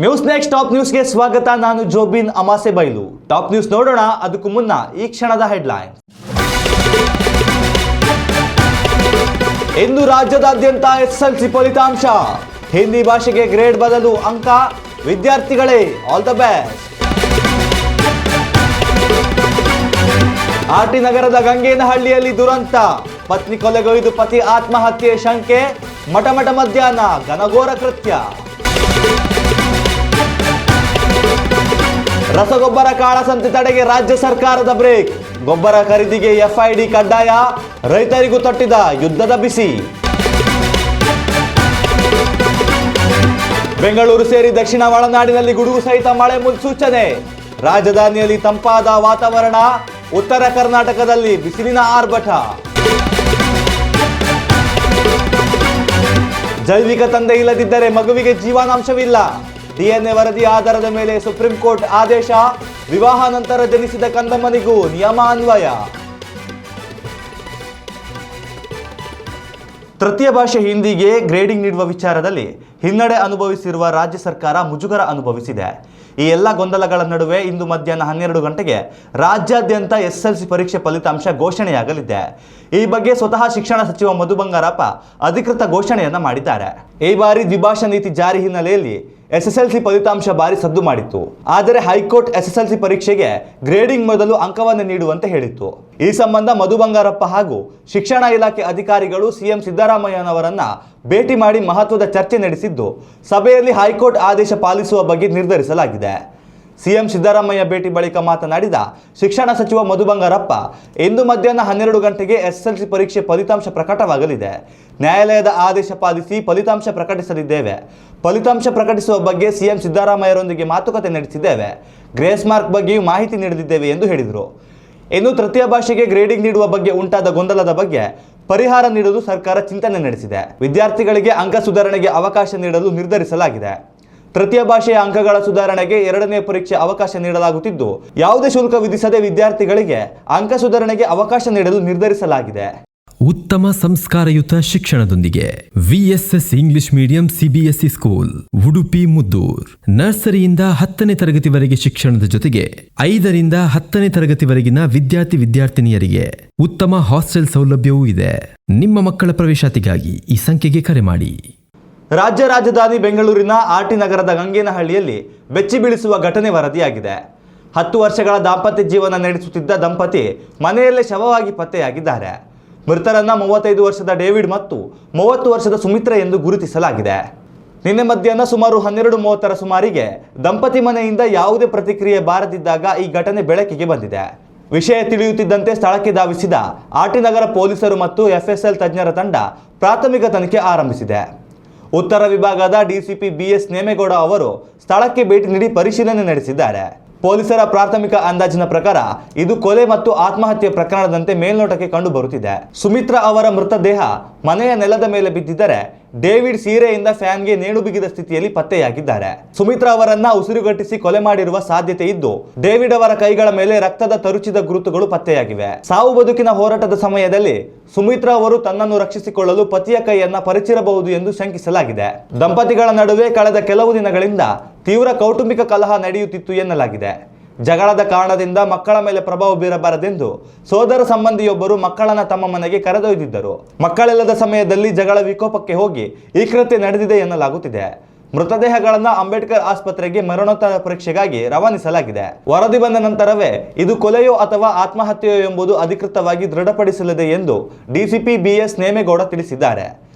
News next top ನ್ಯೂಸ್ಗೆ ಸ್ವಾಗತ. ನಾನು ಜೋಬಿನ್ ಅಮಾಸೆ ಬೈಲು. ಟಾಪ್ ನ್ಯೂಸ್ ನೋಡೋಣ ಅದಕ್ಕೂ ಮುನ್ನ ಈ ಕ್ಷಣದ ಹೆಡ್ಲೈನ್. ಇಂದು ರಾಜ್ಯದಾದ್ಯಂತ ಎಸ್ಎಸ್ಎಲ್ಸಿ ಫಲಿತಾಂಶ. ಹಿಂದಿ ಭಾಷೆಗೆ ಗ್ರೇಡ್ ಬದಲು ಅಂಕ. ವಿದ್ಯಾರ್ಥಿಗಳೇ ಆಲ್ ದ ಬೆಸ್ಟ್. ಆರ್ಟಿ ನಗರದ ಗಂಗೇನಹಳ್ಳಿಯಲ್ಲಿ ದುರಂತ. ಪತ್ನಿ ಕೊಲೆಗೈದು ಪತಿ ಆತ್ಮಹತ್ಯೆ ಶಂಕೆ. ಮಠಮಠ ಮಧ್ಯಾಹ್ನ ಘನಘೋರ ಕೃತ್ಯ. ರಸಗೊಬ್ಬರ ಕಾಳಸಂತೆ ತಡೆಗೆ ರಾಜ್ಯ ಸರ್ಕಾರದ ಬ್ರೇಕ್. ಗೊಬ್ಬರ ಖರೀದಿಗೆ ಎಫ್ಐಡಿ ಕಡ್ಡಾಯ. ರೈತರಿಗೂ ತಟ್ಟಿದ ಯುದ್ಧದ ಬಿಸಿ. ಬೆಂಗಳೂರು ಸೇರಿ ದಕ್ಷಿಣ ಒಳನಾಡಿನಲ್ಲಿ ಗುಡುಗು ಸಹಿತ ಮಳೆ ಮುನ್ಸೂಚನೆ. ರಾಜಧಾನಿಯಲ್ಲಿ ತಂಪಾದ ವಾತಾವರಣ. ಉತ್ತರ ಕರ್ನಾಟಕದಲ್ಲಿ ಬಿಸಿಲಿನ ಆರ್ಭಟ. ಜೈವಿಕ ತಂದೆ ಇಲ್ಲದಿದ್ದರೆ ಮಗುವಿಗೆ ಜೀವನಾಂಶವಿಲ್ಲ. ಡಿಎನ್ಎ ವರದಿ ಆಧಾರದ ಮೇಲೆ ಸುಪ್ರೀಂ ಕೋರ್ಟ್ ಆದೇಶ. ವಿವಾಹ ನಂತರ ಜನಿಸಿದ ಕಂದಮ್ಮನಿಗೂ ನಿಯಮ ಅನ್ವಯ. ತೃತೀಯ ಭಾಷೆ ಹಿಂದಿಗೆ ಗ್ರೇಡಿಂಗ್ ನೀಡುವ ವಿಚಾರದಲ್ಲಿ ಹಿನ್ನಡೆ ಅನುಭವಿಸಿರುವ ರಾಜ್ಯ ಸರ್ಕಾರ ಮುಜುಗರ ಅನುಭವಿಸಿದೆ. ಈ ಎಲ್ಲ ಗೊಂದಲಗಳ ನಡುವೆ ಇಂದು ಮಧ್ಯಾಹ್ನ 12 ಗಂಟೆಗೆ ರಾಜ್ಯಾದ್ಯಂತ ಎಸ್ಎಸ್ಎಲ್ಸಿ ಪರೀಕ್ಷೆ ಫಲಿತಾಂಶ ಘೋಷಣೆಯಾಗಲಿದೆ. ಈ ಬಗ್ಗೆ ಸ್ವತಃ ಶಿಕ್ಷಣ ಸಚಿವ ಮಧು ಬಂಗಾರಪ್ಪ ಅಧಿಕೃತ ಘೋಷಣೆಯನ್ನ ಮಾಡಿದ್ದಾರೆ. ಈ ಬಾರಿ ದ್ವಿಭಾಷಾ ನೀತಿ ಜಾರಿ ಹಿನ್ನೆಲೆಯಲ್ಲಿ ಎಸ್ಎಸ್ಎಲ್ಸಿ ಫಲಿತಾಂಶ ಭಾರಿ ಸದ್ದು ಮಾಡಿತ್ತು. ಆದರೆ ಹೈಕೋರ್ಟ್ ಎಸ್ಎಸ್ಎಲ್ಸಿ ಪರೀಕ್ಷೆಗೆ ಗ್ರೇಡಿಂಗ್ ಮೊದಲು ಅಂಕವನ್ನು ನೀಡುವಂತೆ ಹೇಳಿತ್ತು. ಈ ಸಂಬಂಧ ಮಧು ಬಂಗಾರಪ್ಪ ಹಾಗೂ ಶಿಕ್ಷಣ ಇಲಾಖೆ ಅಧಿಕಾರಿಗಳು ಸಿಎಂ ಸಿದ್ದರಾಮಯ್ಯನವರನ್ನ ಭೇಟಿ ಮಾಡಿ ಮಹತ್ವದ ಚರ್ಚೆ ನಡೆಸಿದ್ದು, ಸಭೆಯಲ್ಲಿ ಹೈಕೋರ್ಟ್ ಆದೇಶ ಪಾಲಿಸುವ ಬಗ್ಗೆ ನಿರ್ಧರಿಸಲಾಗಿದೆ. ಸಿಎಂ ಸಿದ್ದರಾಮಯ್ಯ ಭೇಟಿ ಬಳಿಕ ಮಾತನಾಡಿದ ಶಿಕ್ಷಣ ಸಚಿವ ಮಧು ಬಂಗಾರಪ್ಪ, ಇಂದು ಮಧ್ಯಾಹ್ನ 12 ಗಂಟೆಗೆ ಎಸ್ಎಸ್ಎಲ್ಸಿ ಪರೀಕ್ಷೆ ಫಲಿತಾಂಶ ಪ್ರಕಟವಾಗಲಿದೆ. ನ್ಯಾಯಾಲಯದ ಆದೇಶ ಪಾಲಿಸಿ ಫಲಿತಾಂಶ ಪ್ರಕಟಿಸಲಿದ್ದೇವೆ. ಫಲಿತಾಂಶ ಪ್ರಕಟಿಸುವ ಬಗ್ಗೆ ಸಿಎಂ ಸಿದ್ದರಾಮಯ್ಯರೊಂದಿಗೆ ಮಾತುಕತೆ ನಡೆಸಿದ್ದೇವೆ. ಗ್ರೇಸ್ ಮಾರ್ಕ್ ಬಗ್ಗೆಯೂ ಮಾಹಿತಿ ನೀಡಲಿದ್ದೇವೆ ಎಂದು ಹೇಳಿದರು. ಇನ್ನು ತೃತೀಯ ಭಾಷೆಗೆ ಗ್ರೇಡಿಂಗ್ ನೀಡುವ ಬಗ್ಗೆ ಉಂಟಾದ ಗೊಂದಲದ ಬಗ್ಗೆ ಪರಿಹಾರ ನೀಡಲು ಸರ್ಕಾರ ಚಿಂತನೆ ನಡೆಸಿದೆ. ವಿದ್ಯಾರ್ಥಿಗಳಿಗೆ ಅಂಕ ಸುಧಾರಣೆಗೆ ಅವಕಾಶ ನೀಡಲು ನಿರ್ಧರಿಸಲಾಗಿದೆ. ತೃತೀಯ ಭಾಷೆಯ ಅಂಕಗಳ ಸುಧಾರಣೆಗೆ 2ನೇ ಪರೀಕ್ಷೆ ಅವಕಾಶ ನೀಡಲಾಗುತ್ತಿದ್ದು, ಯಾವುದೇ ಶುಲ್ಕ ವಿಧಿಸದೆ ವಿದ್ಯಾರ್ಥಿಗಳಿಗೆ ಅಂಕ ಸುಧಾರಣೆಗೆ ಅವಕಾಶ ನೀಡಲು ನಿರ್ಧರಿಸಲಾಗಿದೆ. ಉತ್ತಮ ಸಂಸ್ಕಾರಯುತ ಶಿಕ್ಷಣದೊಂದಿಗೆ VSS English medium CBSE school Udupi Muddur. ನರ್ಸರಿಯಿಂದ 10ನೇ ತರಗತಿವರೆಗೆ ಶಿಕ್ಷಣದ ಜೊತೆಗೆ 5ರಿಂದ 10ನೇ ತರಗತಿವರೆಗಿನ ವಿದ್ಯಾರ್ಥಿನಿಯರಿಗೆ ಉತ್ತಮ ಹಾಸ್ಟೆಲ್ ಸೌಲಭ್ಯವೂ ಇದೆ. ನಿಮ್ಮ ಮಕ್ಕಳ ಪ್ರವೇಶಾತಿಗಾಗಿ ಈ ಸಂಖ್ಯೆಗೆ ಕರೆ ಮಾಡಿ. ರಾಜ್ಯ ರಾಜಧಾನಿ ಬೆಂಗಳೂರಿನ ಆರ್ಟಿ ನಗರದ ಗಂಗೇನಹಳ್ಳಿಯಲ್ಲಿ ಬೆಚ್ಚಿ ಬೀಳಿಸುವ ಘಟನೆ ವರದಿಯಾಗಿದೆ. 10 ವರ್ಷಗಳ ದಾಂಪತ್ಯ ಜೀವನ ನಡೆಸುತ್ತಿದ್ದ ದಂಪತಿ ಮನೆಯಲ್ಲೇ ಶವವಾಗಿ ಪತ್ತೆಯಾಗಿದ್ದಾರೆ. ಮೃತರನ್ನ 35 ವರ್ಷದ ಡೇವಿಡ್ ಮತ್ತು 30 ವರ್ಷದ ಸುಮಿತ್ರ ಎಂದು ಗುರುತಿಸಲಾಗಿದೆ. ನಿನ್ನೆ ಮಧ್ಯಾಹ್ನ ಸುಮಾರು 12:30ರ ಸುಮಾರಿಗೆ ದಂಪತಿ ಮನೆಯಿಂದ ಯಾವುದೇ ಪ್ರತಿಕ್ರಿಯೆ ಬಾರದಿದ್ದಾಗ ಈ ಘಟನೆ ಬೆಳಕಿಗೆ ಬಂದಿದೆ. ವಿಷಯ ತಿಳಿಯುತ್ತಿದ್ದಂತೆ ಸ್ಥಳಕ್ಕೆ ಧಾವಿಸಿದ ಆರ್ಟಿ ನಗರ ಪೊಲೀಸರು ಮತ್ತು ಎಫ್ಎಸ್ಎಲ್ ತಜ್ಞರ ತಂಡ ಪ್ರಾಥಮಿಕ ತನಿಖೆ ಆರಂಭಿಸಿದೆ. ಉತ್ತರ ವಿಭಾಗದ ಡಿಸಿಪಿ ಬಿಎಸ್ ನೇಮೇಗೌಡ ಅವರು ಸ್ಥಳಕ್ಕೆ ಭೇಟಿ ನೀಡಿ ಪರಿಶೀಲನೆ ನಡೆಸಿದ್ದಾರೆ. ಪೊಲೀಸರ ಪ್ರಾಥಮಿಕ ಅಂದಾಜಿನ ಪ್ರಕಾರ ಇದು ಕೊಲೆ ಮತ್ತು ಆತ್ಮಹತ್ಯೆ ಪ್ರಕರಣದಂತೆ ಮೇಲ್ನೋಟಕ್ಕೆ ಕಂಡು ಬರುತ್ತಿದೆ. ಸುಮಿತ್ರ ಅವರ ಮೃತದೇಹ ಮನೆಯ ನೆಲದ ಮೇಲೆ ಬಿದ್ದಿದ್ದರೆ, ಡೇವಿಡ್ ಸೀರೆಯಿಂದ ಫ್ಯಾನ್ಗೆ ನೇಣು ಬಿಗಿದ ಸ್ಥಿತಿಯಲ್ಲಿ ಪತ್ತೆಯಾಗಿದ್ದಾರೆ. ಸುಮಿತ್ರ ಅವರನ್ನ ಉಸಿರುಗಟ್ಟಿಸಿ ಕೊಲೆ ಮಾಡಿರುವ ಸಾಧ್ಯತೆ ಇದ್ದು, ಡೇವಿಡ್ ಅವರ ಕೈಗಳ ಮೇಲೆ ರಕ್ತದ ತರುಚಿದ ಗುರುತುಗಳು ಪತ್ತೆಯಾಗಿವೆ. ಸಾವು ಬದುಕಿನ ಹೋರಾಟದ ಸಮಯದಲ್ಲಿ ಸುಮಿತ್ರ ಅವರು ತನ್ನನ್ನು ರಕ್ಷಿಸಿಕೊಳ್ಳಲು ಪತಿಯ ಕೈಯನ್ನ ಪರಿಚಿರಬಹುದು ಎಂದು ಶಂಕಿಸಲಾಗಿದೆ. ದಂಪತಿಗಳ ನಡುವೆ ಕಳೆದ ಕೆಲವು ದಿನಗಳಿಂದ ತೀವ್ರ ಕೌಟುಂಬಿಕ ಕಲಹ ನಡೆಯುತ್ತಿತ್ತು ಎನ್ನಲಾಗಿದೆ. ಜಗಳದ ಕಾರಣದಿಂದ ಮಕ್ಕಳ ಮೇಲೆ ಪ್ರಭಾವ ಬೀರಬಾರದೆಂದು ಸೋದರ ಸಂಬಂಧಿಯೊಬ್ಬರು ಮಕ್ಕಳನ್ನ ತಮ್ಮ ಮನೆಗೆ ಕರೆದೊಯ್ದಿದ್ದರು. ಮಕ್ಕಳೆಲ್ಲದ ಸಮಯದಲ್ಲಿ ಜಗಳ ವಿಕೋಪಕ್ಕೆ ಹೋಗಿ ಈ ಕೃತ್ಯ ನಡೆದಿದೆ ಎನ್ನಲಾಗುತ್ತಿದೆ. ಮೃತದೇಹಗಳನ್ನು ಅಂಬೇಡ್ಕರ್ ಆಸ್ಪತ್ರೆಗೆ ಮರಣೋತ್ತರ ಪರೀಕ್ಷೆಗಾಗಿ ರವಾನಿಸಲಾಗಿದೆ. ವರದಿ ಬಂದ ನಂತರವೇ ಇದು ಕೊಲೆಯೋ ಅಥವಾ ಆತ್ಮಹತ್ಯೆಯೋ ಎಂಬುದು ಅಧಿಕೃತವಾಗಿ ದೃಢಪಡಿಸಲಿದೆ ಎಂದು ಡಿಸಿಪಿ ಬಿಎಸ್ ನೇಮೇಗೌಡ ತಿಳಿಸಿದ್ದಾರೆ.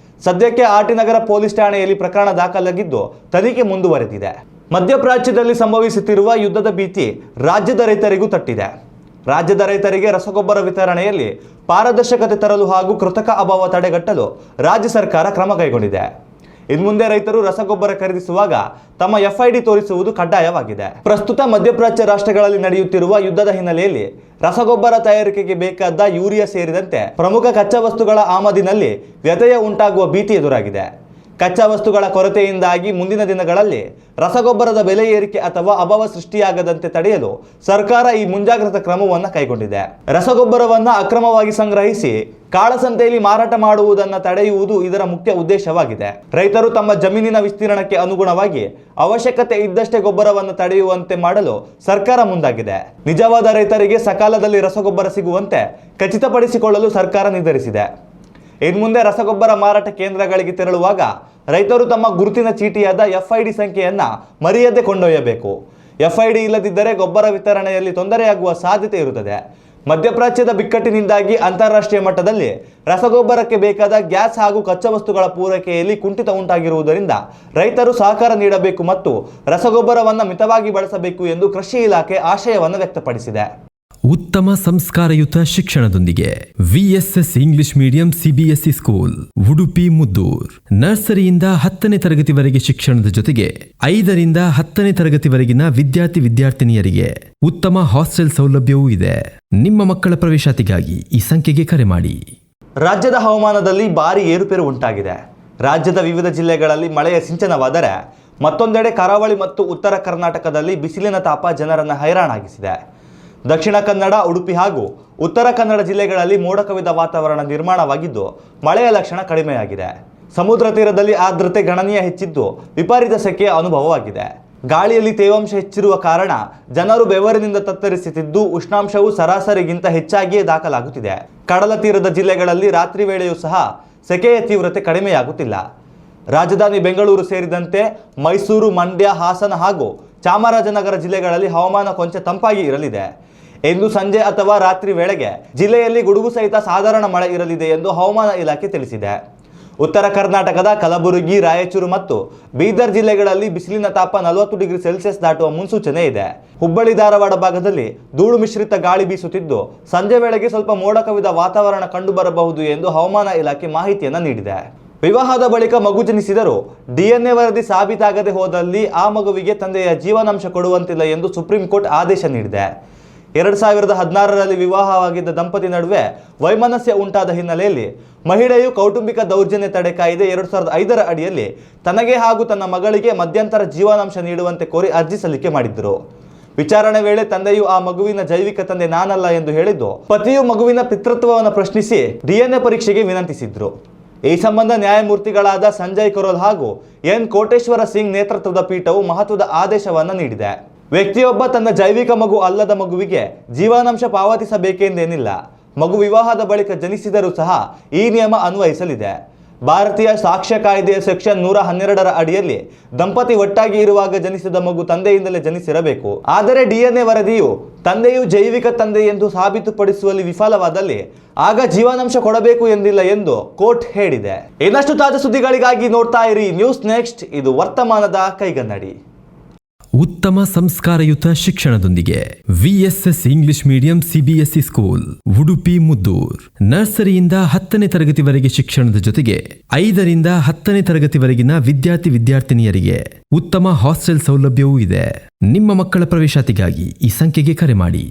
ಸದ್ಯಕ್ಕೆ ಆರ್ಟಿ ನಗರ ಪೊಲೀಸ್ ಠಾಣೆಯಲ್ಲಿ ಪ್ರಕರಣ ದಾಖಲಾಗಿದ್ದು ತನಿಖೆ ಮುಂದುವರೆದಿದೆ. ಮಧ್ಯಪ್ರಾಚ್ಯದಲ್ಲಿ ಸಂಭವಿಸುತ್ತಿರುವ ಯುದ್ಧದ ಭೀತಿ ರಾಜ್ಯದ ರೈತರಿಗೂ ತಟ್ಟಿದೆ. ರಾಜ್ಯದ ರೈತರಿಗೆ ರಸಗೊಬ್ಬರ ವಿತರಣೆಯಲ್ಲಿ ಪಾರದರ್ಶಕತೆ ತರಲು ಹಾಗೂ ಕೃತಕ ಅಭಾವ ತಡೆಗಟ್ಟಲು ರಾಜ್ಯ ಸರ್ಕಾರ ಕ್ರಮ ಕೈಗೊಂಡಿದೆ. ಇನ್ಮುಂದೆ ರೈತರು ರಸಗೊಬ್ಬರ ಖರೀದಿಸುವಾಗ ತಮ್ಮ ಎಫ್ಐಡಿ ತೋರಿಸುವುದು ಕಡ್ಡಾಯವಾಗಿದೆ. ಪ್ರಸ್ತುತ ಮಧ್ಯಪ್ರಾಚ್ಯ ರಾಷ್ಟ್ರಗಳಲ್ಲಿ ನಡೆಯುತ್ತಿರುವ ಯುದ್ಧದ ಹಿನ್ನೆಲೆಯಲ್ಲಿ ರಸಗೊಬ್ಬರ ತಯಾರಿಕೆಗೆ ಬೇಕಾದ ಯೂರಿಯಾ ಸೇರಿದಂತೆ ಪ್ರಮುಖ ಕಚ್ಚಾ ವಸ್ತುಗಳ ಆಮದಿನಲ್ಲಿ ವ್ಯತ್ಯಯ ಉಂಟಾಗುವ ಭೀತಿ ಎದುರಾಗಿದೆ. ಕಚ್ಚಾ ವಸ್ತುಗಳ ಕೊರತೆಯಿಂದಾಗಿ ಮುಂದಿನ ದಿನಗಳಲ್ಲಿ ರಸಗೊಬ್ಬರದ ಬೆಲೆ ಏರಿಕೆ ಅಥವಾ ಅಭಾವ ಸೃಷ್ಟಿಯಾಗದಂತೆ ತಡೆಯಲು ಸರ್ಕಾರ ಈ ಮುಂಜಾಗ್ರತಾ ಕ್ರಮವನ್ನು ಕೈಗೊಂಡಿದೆ. ರಸಗೊಬ್ಬರವನ್ನು ಅಕ್ರಮವಾಗಿ ಸಂಗ್ರಹಿಸಿ ಕಾಳಸಂತೆಯಲ್ಲಿ ಮಾರಾಟ ಮಾಡುವುದನ್ನು ತಡೆಯುವುದು ಇದರ ಮುಖ್ಯ ಉದ್ದೇಶವಾಗಿದೆ. ರೈತರು ತಮ್ಮ ಜಮೀನಿನ ವಿಸ್ತೀರ್ಣಕ್ಕೆ ಅನುಗುಣವಾಗಿ ಅವಶ್ಯಕತೆ ಇದ್ದಷ್ಟೇ ಗೊಬ್ಬರವನ್ನು ತಡೆಯುವಂತೆ ಮಾಡಲು ಸರ್ಕಾರ ಮುಂದಾಗಿದೆ. ನಿಜವಾದ ರೈತರಿಗೆ ಸಕಾಲದಲ್ಲಿ ರಸಗೊಬ್ಬರ ಸಿಗುವಂತೆ ಖಚಿತಪಡಿಸಿಕೊಳ್ಳಲು ಸರ್ಕಾರ ನಿರ್ಧರಿಸಿದೆ. ಇನ್ನು ಮುಂದೆ ರಸಗೊಬ್ಬರ ಮಾರಾಟ ಕೇಂದ್ರಗಳಿಗೆ ತೆರಳುವಾಗ ರೈತರು ತಮ್ಮ ಗುರುತಿನ ಚೀಟಿಯಾದ FID ಸಂಖ್ಯೆಯನ್ನು ಮರೆಯದೆ ಕೊಂಡೊಯ್ಯಬೇಕು. FID ಇಲ್ಲದಿದ್ದರೆ ಗೊಬ್ಬರ ವಿತರಣೆಯಲ್ಲಿ ತೊಂದರೆಯಾಗುವ ಸಾಧ್ಯತೆ ಇರುತ್ತದೆ. ಮಧ್ಯಪ್ರಾಚ್ಯದ ಬಿಕ್ಕಟ್ಟಿನಿಂದಾಗಿ ಅಂತಾರಾಷ್ಟ್ರೀಯ ಮಟ್ಟದಲ್ಲಿ ರಸಗೊಬ್ಬರಕ್ಕೆ ಬೇಕಾದ ಗ್ಯಾಸ್ ಹಾಗೂ ಕಚ್ಚಾ ವಸ್ತುಗಳ ಪೂರೈಕೆಯಲ್ಲಿ ಕುಂಠಿತ ಉಂಟಾಗಿರುವುದರಿಂದ ರೈತರು ಸಹಕಾರ ನೀಡಬೇಕು ಮತ್ತು ರಸಗೊಬ್ಬರವನ್ನು ಮಿತವಾಗಿ ಬಳಸಬೇಕು ಎಂದು ಕೃಷಿ ಇಲಾಖೆ ಆಶಯವನ್ನು ವ್ಯಕ್ತಪಡಿಸಿದೆ. ಉತ್ತಮ ಸಂಸ್ಕಾರಯುತ ಶಿಕ್ಷಣದೊಂದಿಗೆ VSS English medium CBSE school Udupi Muddur. ನರ್ಸರಿಯಿಂದ 10ನೇ ತರಗತಿವರೆಗೆ ಶಿಕ್ಷಣದ ಜೊತೆಗೆ 5ರಿಂದ 10ನೇ ತರಗತಿವರೆಗಿನ ವಿದ್ಯಾರ್ಥಿನಿಯರಿಗೆ ಉತ್ತಮ ಹಾಸ್ಟೆಲ್ ಸೌಲಭ್ಯವೂ ಇದೆ. ನಿಮ್ಮ ಮಕ್ಕಳ ಪ್ರವೇಶಾತಿಗಾಗಿ ಈ ಸಂಖ್ಯೆಗೆ ಕರೆ ಮಾಡಿ. ರಾಜ್ಯದ ಹವಾಮಾನದಲ್ಲಿ ಭಾರಿ ಏರುಪೇರು ಉಂಟಾಗಿದೆ. ರಾಜ್ಯದ ವಿವಿಧ ಜಿಲ್ಲೆಗಳಲ್ಲಿ ಮಳೆಯ ಸಿಂಚನವಾದರೆ ಮತ್ತೊಂದೆಡೆ ಕರಾವಳಿ ಮತ್ತು ಉತ್ತರ ಕರ್ನಾಟಕದಲ್ಲಿ ಬಿಸಿಲಿನ ತಾಪ ಜನರನ್ನು ಹೈರಾಣಾಗಿಸಿದೆ. ದಕ್ಷಿಣ ಕನ್ನಡ, ಉಡುಪಿ ಹಾಗೂ ಉತ್ತರ ಕನ್ನಡ ಜಿಲ್ಲೆಗಳಲ್ಲಿ ಮೋಡ ಕವಿದ ವಾತಾವರಣ ನಿರ್ಮಾಣವಾಗಿದ್ದು ಮಳೆಯ ಲಕ್ಷಣ ಕಡಿಮೆಯಾಗಿದೆ. ಸಮುದ್ರ ತೀರದಲ್ಲಿ ಆರ್ದ್ರತೆ ಗಣನೀಯ ಹೆಚ್ಚಿದ್ದು ವಿಪರೀತ ಸೆಕೆಯ ಅನುಭವವಾಗಿದೆ. ಗಾಳಿಯಲ್ಲಿ ತೇವಾಂಶ ಹೆಚ್ಚಿರುವ ಕಾರಣ ಜನರು ಬೆವರಿನಿಂದ ತತ್ತರಿಸುತ್ತಿದ್ದು ಉಷ್ಣಾಂಶವು ಸರಾಸರಿಗಿಂತ ಹೆಚ್ಚಾಗಿಯೇ ದಾಖಲಾಗುತ್ತಿದೆ. ಕಡಲ ತೀರದ ಜಿಲ್ಲೆಗಳಲ್ಲಿ ರಾತ್ರಿ ವೇಳೆಯೂ ಸಹ ಸೆಕೆಯ ತೀವ್ರತೆ ಕಡಿಮೆಯಾಗುತ್ತಿಲ್ಲ. ರಾಜಧಾನಿ ಬೆಂಗಳೂರು ಸೇರಿದಂತೆ ಮೈಸೂರು, ಮಂಡ್ಯ, ಹಾಸನ ಹಾಗೂ ಚಾಮರಾಜನಗರ ಜಿಲ್ಲೆಗಳಲ್ಲಿ ಹವಾಮಾನ ಕೊಂಚ ತಂಪಾಗಿ ಇರಲಿದೆ. ಇಂದು ಸಂಜೆ ಅಥವಾ ರಾತ್ರಿ ವೇಳೆಗೆ ಜಿಲ್ಲೆಯಲ್ಲಿ ಗುಡುಗು ಸಹಿತ ಸಾಧಾರಣ ಮಳೆ ಇರಲಿದೆ ಎಂದು ಹವಾಮಾನ ಇಲಾಖೆ ತಿಳಿಸಿದೆ. ಉತ್ತರ ಕರ್ನಾಟಕದ ಕಲಬುರಗಿ, ರಾಯಚೂರು ಮತ್ತು ಬೀದರ್ ಜಿಲ್ಲೆಗಳಲ್ಲಿ ಬಿಸಿಲಿನ ತಾಪ 40 ಡಿಗ್ರಿ ಸೆಲ್ಸಿಯಸ್ ದಾಟುವ ಮುನ್ಸೂಚನೆ ಇದೆ. ಹುಬ್ಬಳ್ಳಿ, ಧಾರವಾಡ ಭಾಗದಲ್ಲಿ ಧೂಳು ಮಿಶ್ರಿತ ಗಾಳಿ ಬೀಸುತ್ತಿದ್ದು ಸಂಜೆ ವೇಳೆಗೆ ಸ್ವಲ್ಪ ಮೋಡ ಕವಿದ ವಾತಾವರಣ ಕಂಡುಬರಬಹುದು ಎಂದು ಹವಾಮಾನ ಇಲಾಖೆ ಮಾಹಿತಿಯನ್ನು ನೀಡಿದೆ. ವಿವಾಹದ ಬಳಿಕ ಮಗು ಜನಿಸಿದರೂ DNA ವರದಿ ಸಾಬೀತಾಗದೆ ಹೋದಲ್ಲಿ ಆ ಮಗುವಿಗೆ ತಂದೆಯ ಜೀವನಾಂಶ ಕೊಡುವಂತಿಲ್ಲ ಎಂದು ಸುಪ್ರೀಂ ಕೋರ್ಟ್ ಆದೇಶ ನೀಡಿದೆ. 2016ರಲ್ಲಿ ವಿವಾಹವಾಗಿದ್ದ ದಂಪತಿ ನಡುವೆ ವೈಮನಸ್ಯ ಉಂಟಾದ ಹಿನ್ನೆಲೆಯಲ್ಲಿ ಮಹಿಳೆಯು ಕೌಟುಂಬಿಕ ದೌರ್ಜನ್ಯ ತಡೆ ಕಾಯ್ದೆ 2005ರ ಅಡಿಯಲ್ಲಿ ತನಗೆ ಹಾಗೂ ತನ್ನ ಮಗಳಿಗೆ ಮಧ್ಯಂತರ ಜೀವನಾಂಶ ನೀಡುವಂತೆ ಕೋರಿ ಅರ್ಜಿ ಸಲ್ಲಿಕೆ ಮಾಡಿದ್ದರು. ವಿಚಾರಣೆ ವೇಳೆ ತಂದೆಯು ಆ ಮಗುವಿನ ಜೈವಿಕ ತಂದೆ ನಾನಲ್ಲ ಎಂದು ಹೇಳಿದ್ದು, ಪತಿಯು ಮಗುವಿನ ಪಿತೃತ್ವವನ್ನು ಪ್ರಶ್ನಿಸಿ DNA ಪರೀಕ್ಷೆಗೆ ವಿನಂತಿಸಿದ್ರು. ಈ ಸಂಬಂಧ ನ್ಯಾಯಮೂರ್ತಿಗಳಾದ ಸಂಜಯ್ ಕರೋಲ್ ಹಾಗೂ N ಕೋಟೇಶ್ವರ ಸಿಂಗ್ ನೇತೃತ್ವದ ಪೀಠವು ಮಹತ್ವದ ಆದೇಶವನ್ನು ನೀಡಿದೆ. ವ್ಯಕ್ತಿಯೊಬ್ಬ ತನ್ನ ಜೈವಿಕ ಮಗು ಅಲ್ಲದ ಮಗುವಿಗೆ ಜೀವನಾಂಶ ಪಾವತಿಸಬೇಕೆಂದೇನಿಲ್ಲ. ಮಗು ವಿವಾಹದ ಬಳಿಕ ಜನಿಸಿದರೂ ಸಹ ಈ ನಿಯಮ ಅನ್ವಯಿಸಲಿದೆ. ಭಾರತೀಯ ಸಾಕ್ಷ್ಯ ಕಾಯ್ದೆಯ ಸೆಕ್ಷನ್ 112ರ ಅಡಿಯಲ್ಲಿ ದಂಪತಿ ಒಟ್ಟಾಗಿ ಇರುವಾಗ ಜನಿಸಿದ ಮಗು ತಂದೆಯಿಂದಲೇ ಜನಿಸಿರಬೇಕು. ಆದರೆ DNA ವರದಿಯು ತಂದೆಯು ಜೈವಿಕ ತಂದೆ ಎಂದು ಸಾಬೀತುಪಡಿಸುವಲ್ಲಿ ವಿಫಲವಾದಲ್ಲಿ ಆಗ ಜೀವನಾಂಶ ಕೊಡಬೇಕು ಎಂದಿಲ್ಲ ಎಂದು ಕೋರ್ಟ್ ಹೇಳಿದೆ. ಇನ್ನಷ್ಟು ತಾಜಾ ಸುದ್ದಿಗಳಿಗಾಗಿ ನೋಡ್ತಾ ಇರಿ ನ್ಯೂಸ್ ನೆಕ್ಸ್ಟ್. ಇದು ವರ್ತಮಾನದ ಕೈಗನ್ನಡಿ. ಉತ್ತಮ ಸಂಸ್ಕಾರಯುತ ಶಿಕ್ಷಣದೊಂದಿಗೆ VSS English medium CBSE school Udupi Muddur. ನರ್ಸರಿಯಿಂದ 10ನೇ ತರಗತಿವರೆಗೆ ಶಿಕ್ಷಣದ ಜೊತೆಗೆ 5ರಿಂದ 10ನೇ ತರಗತಿವರೆಗಿನ ವಿದ್ಯಾರ್ಥಿನಿಯರಿಗೆ ಉತ್ತಮ ಹಾಸ್ಟೆಲ್ ಸೌಲಭ್ಯವೂ ಇದೆ. ನಿಮ್ಮ ಮಕ್ಕಳ ಪ್ರವೇಶಾತಿಗಾಗಿ ಈ ಸಂಖ್ಯೆಗೆ ಕರೆ ಮಾಡಿ.